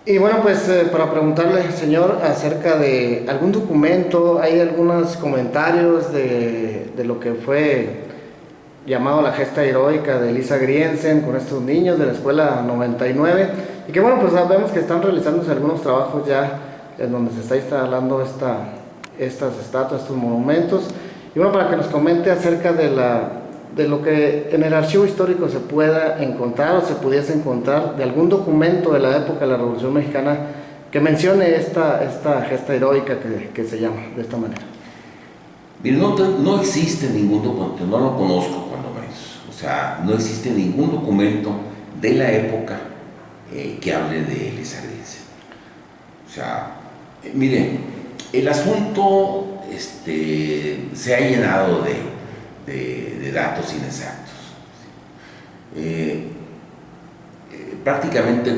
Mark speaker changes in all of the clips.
Speaker 1: Y bueno, pues para preguntarle, señor, acerca de algún documento, hay algunos comentarios de lo que fue llamado la gesta heroica de Lisa Griensen con estos niños de la escuela 99, y que bueno, pues sabemos que están realizándose algunos trabajos ya en donde se está instalando estas estatuas, estos monumentos, y bueno, para que nos comente acerca de lo que en el archivo histórico se pueda encontrar o se pudiese encontrar de algún documento de la época de la Revolución Mexicana que mencione esta gesta heroica que se llama de esta manera.
Speaker 2: Mire, no existe ningún documento, no lo conozco cuando menos. O sea, no existe ningún documento de la época que hable de Lisa Griensen. O sea, mire, el asunto se ha llenado de datos inexactos. Prácticamente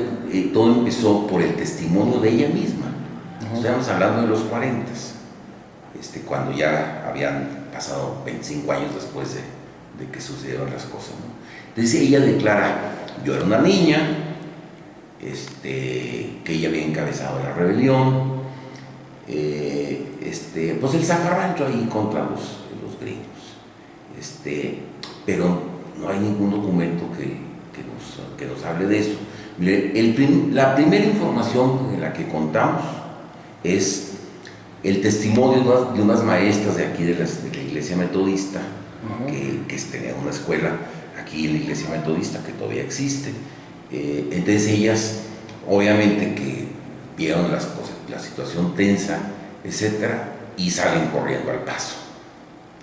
Speaker 2: todo empezó por el testimonio de ella misma. Estamos hablando de los 40, cuando ya habían pasado 25 años después de que sucedieron las cosas, ¿no? Entonces ella declara: yo era una niña, que ella había encabezado la rebelión, pues el zafarrancho ahí contra los gringos, pero no hay ningún documento que nos hable de eso. Mire, la primera información en la que contamos es el testimonio de unas maestras de aquí de la iglesia metodista, que tenían una escuela aquí en la iglesia metodista que todavía existe. Entonces ellas, obviamente, que vieron las cosas, la situación tensa, etcétera, y salen corriendo al Paso.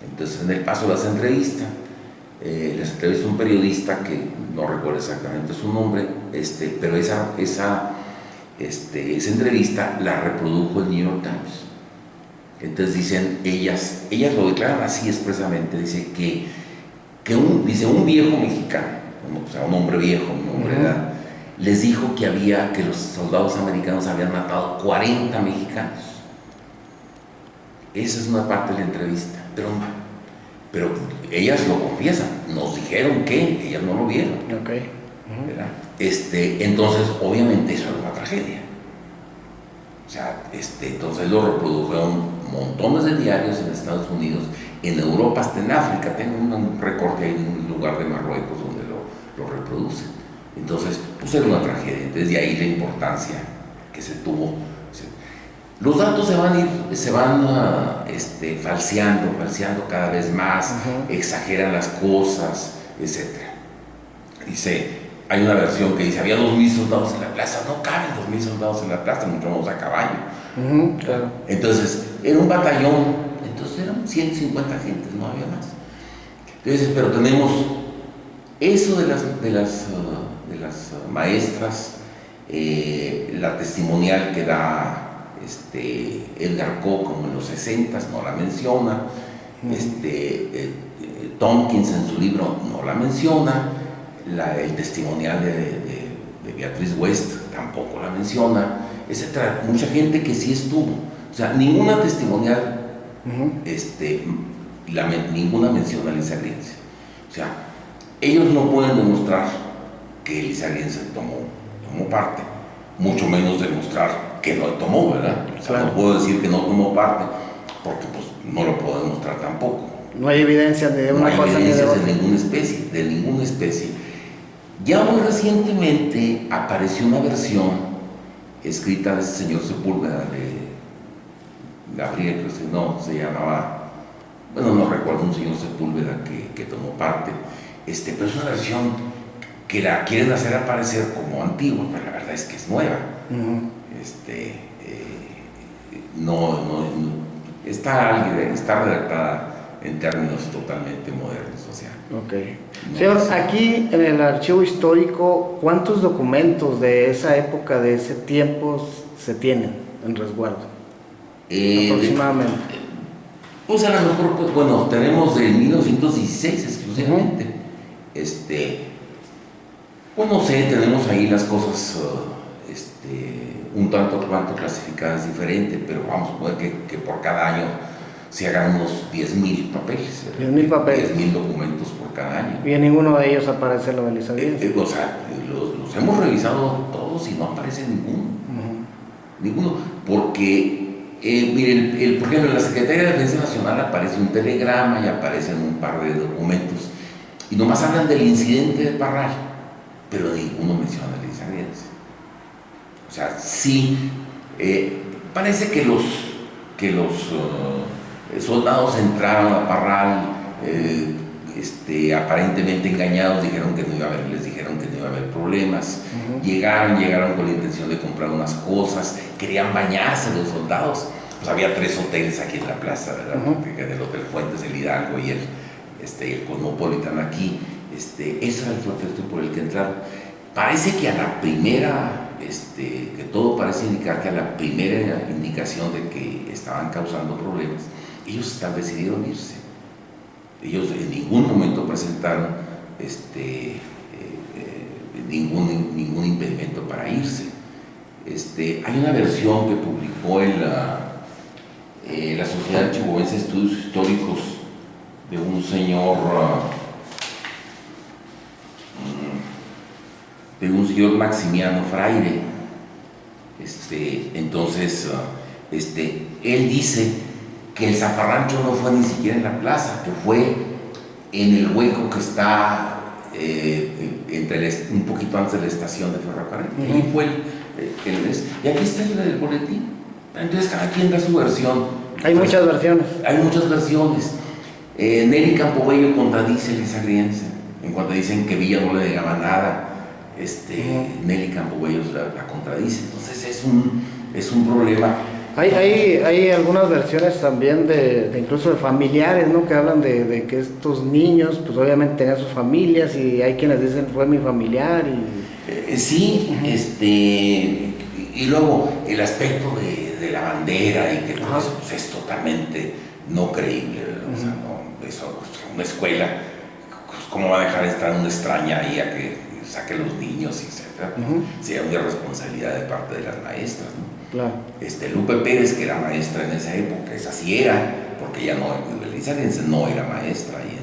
Speaker 2: Entonces en el Paso les entrevista un periodista que no recuerdo exactamente su nombre, pero esa entrevista la reprodujo el New York Times. Entonces dicen, ellas lo declaran así expresamente, dice un viejo mexicano, o sea, un hombre viejo, un hombre de edad, les dijo que los soldados americanos habían matado 40 mexicanos. Esa es una parte de la entrevista, pero ellas lo confiesan, nos dijeron que ellas no lo vieron.
Speaker 1: Okay.
Speaker 2: ¿Verdad? Entonces, obviamente, eso era una tragedia. O sea, entonces lo reprodujeron montones de diarios en Estados Unidos, en Europa, hasta en África. Tengo un recorte ahí en un lugar de Marruecos donde lo reproducen. Entonces, pues era una tragedia. Entonces, de ahí la importancia que se tuvo. Los datos se van falseando cada vez más, exageran las cosas, etc. Hay una versión que dice, había 2,000 soldados en la plaza. No caben 2,000 soldados en la plaza, mucho menos a caballo.
Speaker 1: Claro.
Speaker 2: Entonces, era un batallón, entonces eran 150 gentes, no había más. Entonces, pero tenemos eso de las maestras, la testimonial que da Edgar Poe, como en los 60, no la menciona. Tompkins en su libro no la menciona. El testimonial de Beatriz West tampoco la menciona, etcétera. Mucha gente que sí estuvo, o sea, ninguna testimonial, ninguna menciona a Lisa Griensen. O sea, ellos no pueden demostrar que Lisa Griensen tomó parte, mucho menos demostrar que no tomó, ¿verdad? O sea, no puedo decir que no tomó parte, porque pues no lo puedo demostrar tampoco.
Speaker 1: No hay evidencia de una cosa ni de otra.
Speaker 2: De ninguna especie. Ya muy recientemente apareció una versión escrita de este señor Sepúlveda, de Gabriel, creo que no, se llamaba, bueno, no recuerdo, un señor Sepúlveda que tomó parte, pero es una versión que la quieren hacer aparecer como antigua, pero la verdad es que es nueva. Está redactada en términos totalmente modernos, o sea.
Speaker 1: Okay. Señor, aquí en el archivo histórico, ¿cuántos documentos de esa época, de ese tiempo, se tienen en resguardo? Aproximadamente.
Speaker 2: Pues a lo mejor, pues, bueno, tenemos de 1916 exclusivamente. Pues no sé, tenemos ahí las cosas un tanto cuanto clasificadas diferente, pero vamos a poner que por cada año se hagan unos 10,000 papeles.
Speaker 1: 10,000 papeles.
Speaker 2: 10,000 documentos por cada año.
Speaker 1: Y en ninguno de ellos aparece lo de Elisa Grienzen.
Speaker 2: O sea, los hemos revisado todos y no aparece ninguno. Ninguno. Porque, mire, por ejemplo, en la Secretaría de Defensa Nacional aparece un telegrama y aparecen un par de documentos. Y nomás hablan del incidente de Parral, pero ninguno menciona a Elisa Grienzen. O sea, sí, parece que los soldados entraron a Parral aparentemente engañados, les dijeron que no iba a haber problemas. Llegaron con la intención de comprar unas cosas, querían bañarse los soldados. Pues había 3 hoteles aquí en la plaza, ¿verdad? El Hotel Fuentes, el Hidalgo y el Cosmopolitan aquí. Ese era el pretexto por el que entraron. Parece que a la primera, que todo parece indicar que a la primera indicación de que estaban causando problemas, ellos decidieron irse. Ellos en ningún momento presentaron ningún impedimento para irse. Hay una versión que publicó la Sociedad Chihuahuense de Estudios Históricos de un señor Maximiano Fraire. Entonces, él dice que el zafarrancho no fue ni siquiera en la plaza, que fue en el hueco que está un poquito antes de la estación de ferrocarril. Ahí fue y aquí está el boletín. Entonces cada quien da su versión.
Speaker 1: Hay muchas versiones.
Speaker 2: Hay muchas versiones. Nelly Campobello contradice a Elisa Grienzen en cuanto dicen que Villa no le negaba nada. Nelly Campobello la contradice. Entonces es un problema.
Speaker 1: Hay algunas versiones también incluso de familiares, ¿no? Que hablan de que estos niños, pues obviamente tenían sus familias, y hay quienes dicen fue mi familiar
Speaker 2: sí, y luego el aspecto de la bandera y que todo eso pues, es totalmente no creíble, o sea, una escuela, pues, ¿cómo va a dejar estar una extraña ahí a que saque los niños, etcétera? Sería una irresponsabilidad de parte de las maestras, ¿no?
Speaker 1: Claro.
Speaker 2: Lupe Pérez, que era maestra en esa época, esa sí era, porque ya no, Elisa Grienzen no era maestra ahí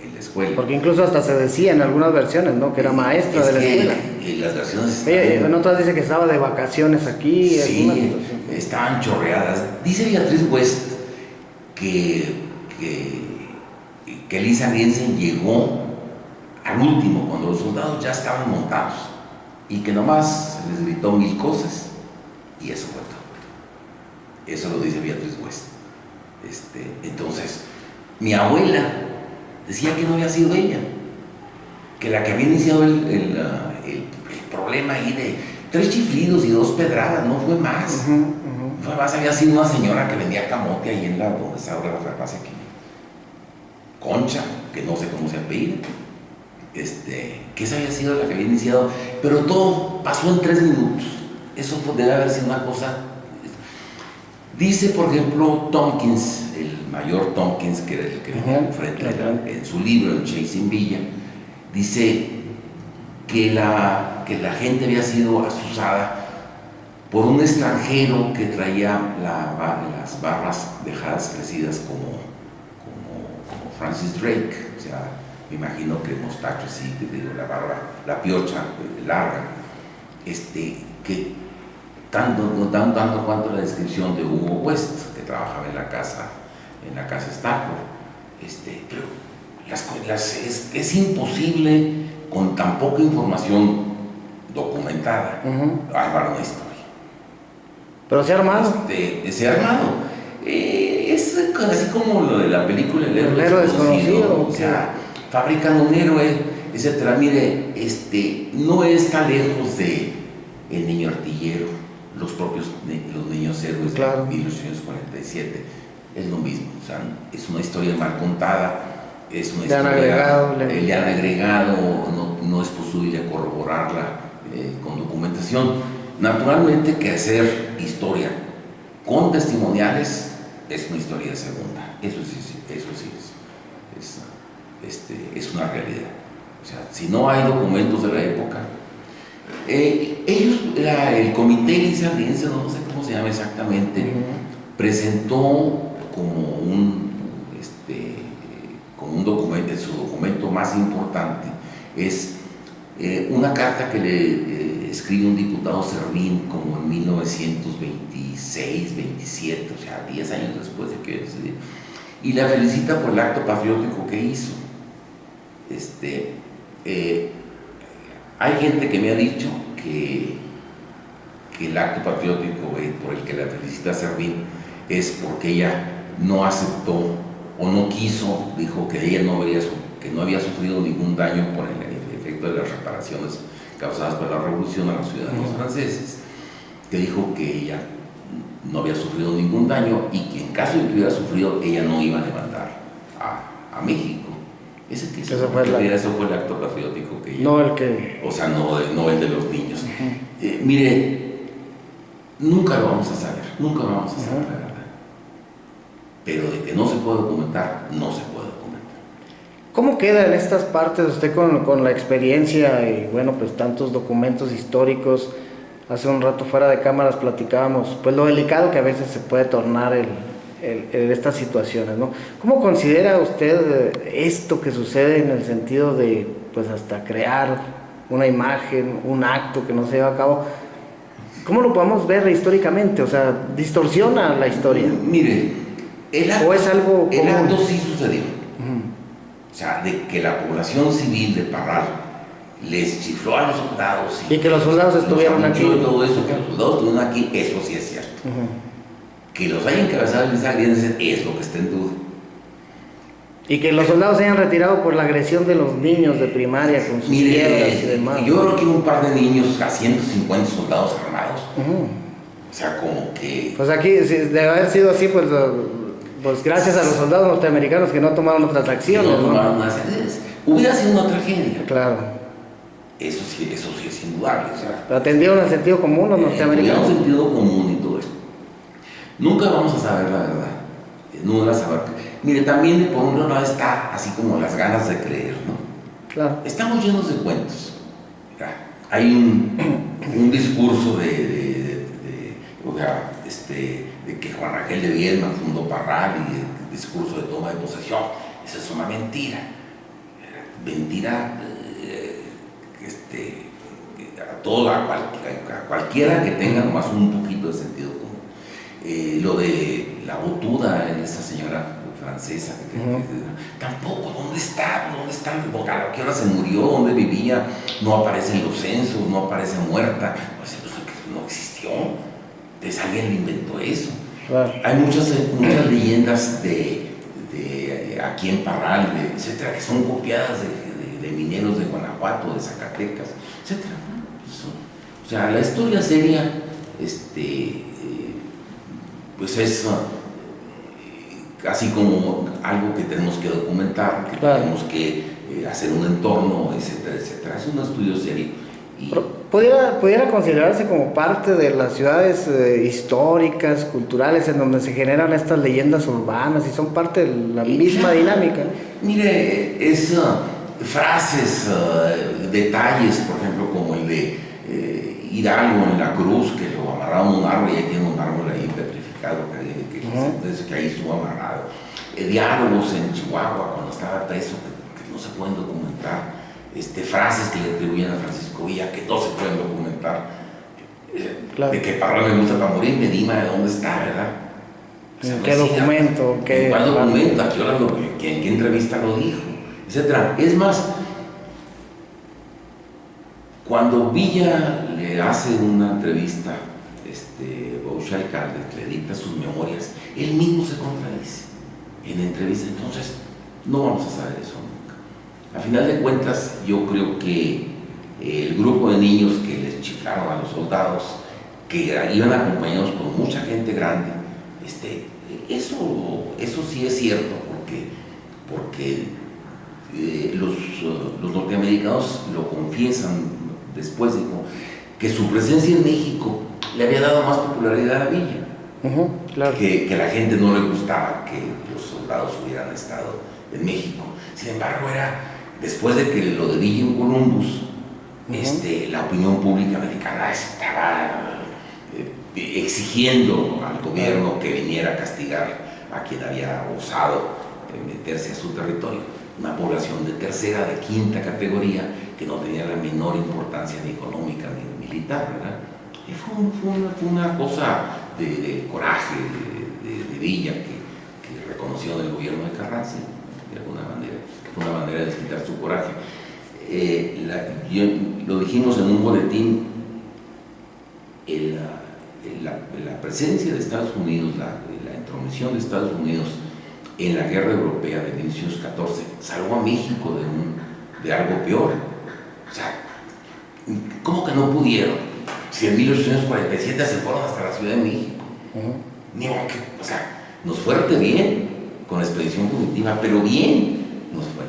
Speaker 2: en la escuela.
Speaker 1: Porque incluso hasta se decía en algunas versiones, ¿no? Que era maestra de la escuela.
Speaker 2: Las versiones
Speaker 1: en otras dice que estaba de vacaciones aquí.
Speaker 2: Sí, estaban chorreadas. Dice Beatriz West que Elisa Grienzen llegó al último, cuando los soldados ya estaban montados, y que nomás les gritó 1000 cosas. Y eso fue todo. Eso lo dice Beatriz West. Entonces, mi abuela decía que no había sido ella, que la que había iniciado el problema ahí de 3 chiflidos y 2 pedradas, no fue más. Fue más, había sido una señora que vendía camote ahí donde está ahora la farmacia aquí. Concha, que no sé cómo se apellida. Que esa había sido la que había iniciado, pero todo pasó en 3 minutos. Eso debe haber sido una cosa. Dice, por ejemplo, Tompkins, el mayor Tompkins, que era el que venía frente en su libro, en Chasing Villa, dice que la gente había sido asusada por un extranjero que traía las barras dejadas crecidas como Francis Drake. O sea, me imagino que el mostacho así, la barba, la piocha larga, que tanto cuanto la descripción de Hugo West, que trabajaba en la casa Stafford. Pero es imposible, con tan poca información documentada, armar una historia.
Speaker 1: Pero se ha armado.
Speaker 2: Se ha armado. Es así como lo de la película El héroe desconocido. O sea, fabrican un héroe, etcétera. Mire, no está lejos de El niño artillero, los niños héroes, claro, de 1847. Es lo mismo, o sea, es una historia mal contada, es una historia le han agregado, no es posible corroborarla con documentación. Naturalmente que hacer historia con testimoniales es una historia de segunda, eso sí es una realidad. O sea, si no hay documentos de la época, el comité Elisa Grienzen, no sé cómo se llama exactamente, presentó como como un documento, su documento más importante, es una carta que le escribe un diputado Servín como en 1926, 27, o sea, 10 años después de que se... y la felicita por el acto patriótico que hizo. Hay gente que me ha dicho que el acto patriótico por el que la felicita Servín es porque ella no aceptó o no quiso, dijo que ella que no había sufrido ningún daño por el efecto de las reparaciones causadas por la revolución a los ciudadanos franceses, que dijo que ella no había sufrido ningún daño y que en caso de que hubiera sufrido, ella no iba a demandar a México. Eso fue el acto patriótico que ella...
Speaker 1: No el que...
Speaker 2: O sea, no el de los niños. Mire, nunca lo vamos a saber, nunca vamos a saber la verdad. Pero de que no se puede documentar, no se puede documentar.
Speaker 1: ¿Cómo queda en estas partes usted con la experiencia y bueno, pues tantos documentos históricos? Hace un rato fuera de cámaras platicábamos, pues lo delicado que a veces se puede tornar estas situaciones, ¿no? ¿Cómo considera usted esto que sucede en el sentido de, pues hasta crear una imagen, un acto que no se lleva a cabo? ¿Cómo lo podemos ver históricamente? O sea, ¿distorsiona la historia?
Speaker 2: Mire,
Speaker 1: ¿o es algo común?
Speaker 2: El acto sí sucedió. O sea, de que la población civil de Parral les chifló a los soldados.
Speaker 1: Y que los soldados estuvieron aquí.
Speaker 2: Y todo eso, que los soldados estuvieron aquí, eso sí es cierto. Que los hayan encabezado en esa grieta es lo que está en duda.
Speaker 1: Y que los soldados se hayan retirado por la agresión de los niños de primaria con sus piedras y demás.
Speaker 2: Yo creo que un par de niños a 150 soldados armados. O sea, como que...
Speaker 1: Pues aquí, si debe haber sido así, pues gracias a los soldados norteamericanos que no tomaron otras acciones.
Speaker 2: Hubiera sido una tragedia.
Speaker 1: Claro.
Speaker 2: Eso sí es indudable. O sea,
Speaker 1: pero atendieron el sentido común los norteamericanos.
Speaker 2: Tuvieron sentido común y todo esto. Nunca vamos a saber la verdad. No la saber. Mire, también por un lado está así como las ganas de creer, ¿no?
Speaker 1: Claro.
Speaker 2: Estamos llenos de cuentos. Hay un discurso de que Juan Ángel de Viedma fundó Parral y el discurso de toma de posesión. Esa es una mentira. Mentira a cualquiera que tenga nomás un poquito de sentido común. Lo de la botuda en esta señora francesa, tampoco, ¿dónde está? ¿A qué hora se murió? ¿Dónde vivía? No aparece en los censos, no aparece muerta, pues no existió. Entonces alguien le inventó eso. Claro. Hay muchas leyendas de aquí en Parral, etcétera, que son copiadas de mineros de Guanajuato, de Zacatecas, etcétera. O sea, la historia seria, pues es así como algo que tenemos que documentar, que tenemos que hacer un entorno, etcétera, etcétera. Es un estudio serio.
Speaker 1: ¿Pudiera considerarse como parte de las ciudades históricas, culturales, en donde se generan estas leyendas urbanas y son parte de la misma dinámica?
Speaker 2: Mire, es frases, detalles, por ejemplo, como el de Hidalgo en la cruz, que lo amarraron a un árbol y ahí tiene un árbol ahí petrificado, que ahí estuvo amarrado. Diálogos en Chihuahua, cuando estaba preso, que no se pueden documentar. Frases que le atribuyen a Francisco Villa que no se pueden documentar. Claro. De que Parral me gusta para morir, me dime de dónde está, ¿verdad? O sea,
Speaker 1: ¿qué documento?
Speaker 2: ¿Cuál documento? ¿A qué hora en qué entrevista lo dijo? Etcétera. Es más, cuando Villa le hace una entrevista, Boucher Alcalde, le dicta sus memorias, él mismo se contradice en la entrevista. Entonces, no vamos a saber eso nunca. A final de cuentas, yo creo que el grupo de niños que les chiflaron a los soldados, que iban acompañados por mucha gente grande, eso sí es cierto, porque los norteamericanos lo confiesan después, dijo, que su presencia en México le había dado más popularidad a Villa, claro. que la gente no le gustaba que los soldados hubieran estado en México. Sin embargo, después de que lo de Villa en Columbus, la opinión pública americana estaba exigiendo al gobierno que viniera a castigar a quien había osado meterse a su territorio. Una población de tercera, de quinta categoría, que no tenía la menor importancia ni económica ni militar, ¿verdad? Y fue una cosa de coraje, de Villa, que reconoció en el gobierno de Carranza, de alguna manera. Fue una manera de desquitar su coraje. Lo dijimos en un boletín, la presencia de Estados Unidos, la intromisión de Estados Unidos en la guerra europea de 1814 salvó a México de algo peor. O sea, ¿cómo que no pudieron? Si en 1847 se fueron hasta la Ciudad de México. Ni modo que, o sea, nos fue bien con la expedición punitiva, pero bien nos fue.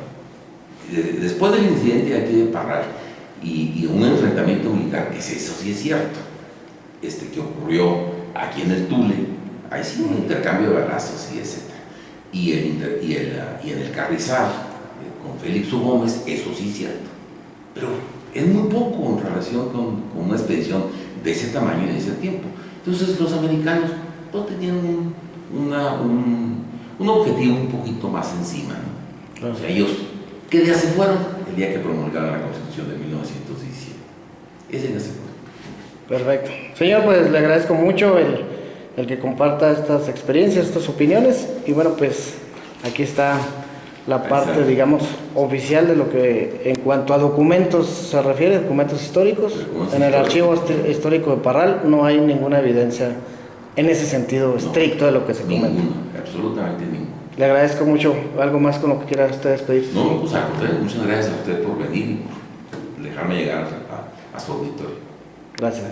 Speaker 2: Después del incidente aquí de Parral y un enfrentamiento militar, que eso sí es cierto, que ocurrió aquí en el Tule, ahí sí un intercambio de balazos y etc. Y en el Carrizal, con Félix U. Gómez, eso sí es cierto. Pero es muy poco en relación con una expedición de ese tamaño y de ese tiempo. Entonces los americanos pues, tenían un objetivo un poquito más encima, ¿no? Claro. O sea, ellos, ¿qué día se fueron? El día que promulgaron la Constitución de 1917. Ese día se fueron.
Speaker 1: Perfecto. Señor, pues le agradezco mucho el que comparta estas experiencias, estas opiniones. Y bueno, pues aquí está la parte, digamos, oficial de lo que en cuanto a documentos se refiere, documentos históricos. En el archivo histórico de Parral no hay ninguna evidencia en ese sentido estricto de lo que se comenta.
Speaker 2: Ninguno, absolutamente ninguno.
Speaker 1: Le agradezco mucho. ¿Algo más con lo que quiera usted despedirse?
Speaker 2: No, pues al contrario, muchas gracias a usted por venir y por dejarme llegar a su auditorio.
Speaker 1: Gracias.